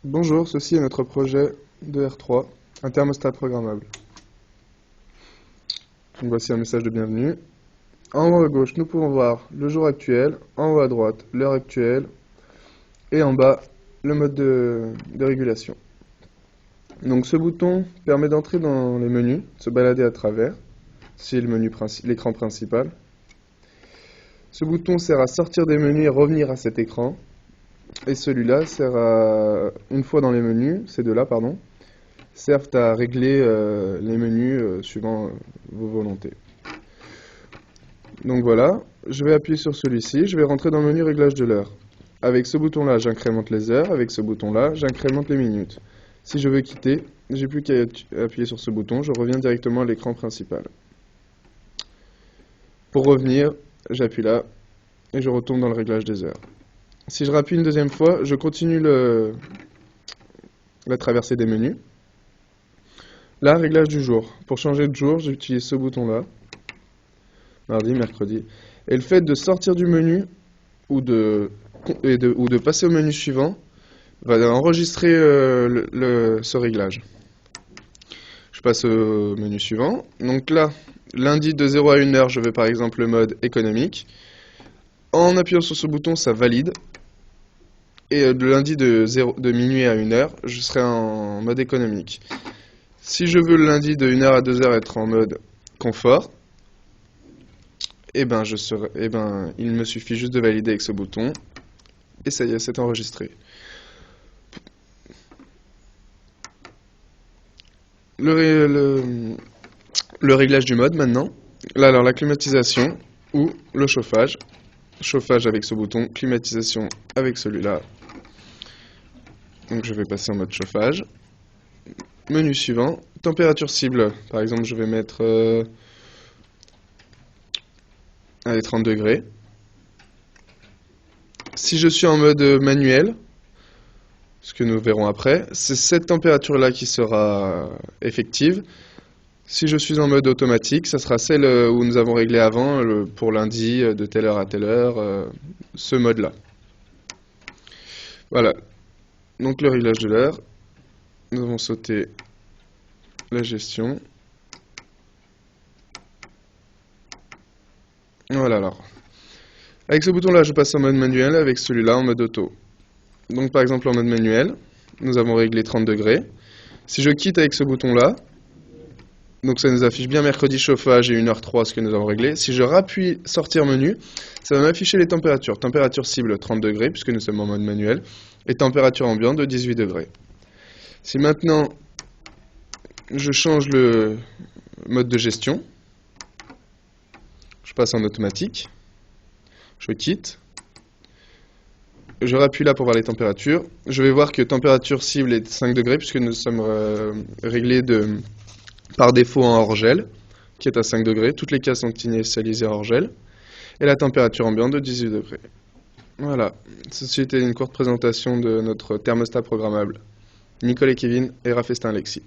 Bonjour, ceci est notre projet de R3, un thermostat programmable. Donc voici un message de bienvenue. En haut à gauche, nous pouvons voir le jour actuel, en haut à droite, l'heure actuelle, et en bas, le mode de régulation. Donc ce bouton permet d'entrer dans les menus, de se balader à travers, c'est l'écran principal. Ce bouton sert à sortir des menus et revenir à cet écran. Et celui-là sert à, une fois dans les menus, ces deux-là, pardon, servent à régler les menus suivant vos volontés. Donc voilà, je vais appuyer sur celui-ci, je vais rentrer dans le menu réglage de l'heure. Avec ce bouton-là, j'incrémente les heures, avec ce bouton-là, j'incrémente les minutes. Si je veux quitter, j'ai plus qu'à appuyer sur ce bouton, je reviens directement à l'écran principal. Pour revenir, j'appuie là et je retourne dans le réglage des heures. Si je rappuie une deuxième fois, je continue la traversée des menus. Là, réglage du jour. Pour changer de jour, j'utilise ce bouton-là. Mardi, mercredi. Et le fait de sortir du menu ou de passer au menu suivant va enregistrer ce réglage. Je passe au menu suivant. Donc là, lundi de 0 à 1 heure, je vais par exemple le mode économique. En appuyant sur ce bouton, ça valide. Et le lundi de minuit à 1 heure, je serai en mode économique. Si je veux le lundi de 1 heure à 2 heures être en mode confort, il me suffit juste de valider avec ce bouton. Et ça y est, c'est enregistré. Le réglage du mode maintenant. Là, alors la climatisation ou le chauffage. Chauffage avec ce bouton, climatisation avec celui-là. Donc je vais passer en mode chauffage. Menu suivant, température cible. Par exemple, je vais mettre 30 degrés. Si je suis en mode manuel, ce que nous verrons après, c'est cette température-là qui sera effective. Si je suis en mode automatique, ça sera celle où nous avons réglé avant, pour lundi, de telle heure à telle heure, ce mode-là. Voilà. Donc le réglage de l'heure. Nous avons sauté la gestion. Voilà alors. Avec ce bouton-là, je passe en mode manuel, avec celui-là en mode auto. Donc par exemple en mode manuel, nous avons réglé 30 degrés. Si je quitte avec ce bouton-là, donc ça nous affiche bien mercredi chauffage et 1h03 ce que nous avons réglé. Si je rappuie sortir menu, ça va m'afficher les températures. Température cible 30 degrés puisque nous sommes en mode manuel et température ambiante de 18 degrés. Si maintenant je change le mode de gestion, je passe en automatique, je quitte, je rappuie là pour voir les températures. Je vais voir que température cible est de 5 degrés puisque nous sommes réglés par défaut en hors-gel, qui est à 5 degrés. Toutes les cases sont initialisées en hors-gel. Et la température ambiante de 18 degrés. Voilà. Ceci était une courte présentation de notre thermostat programmable. Nicole et Kevin et Rafestin Alexis.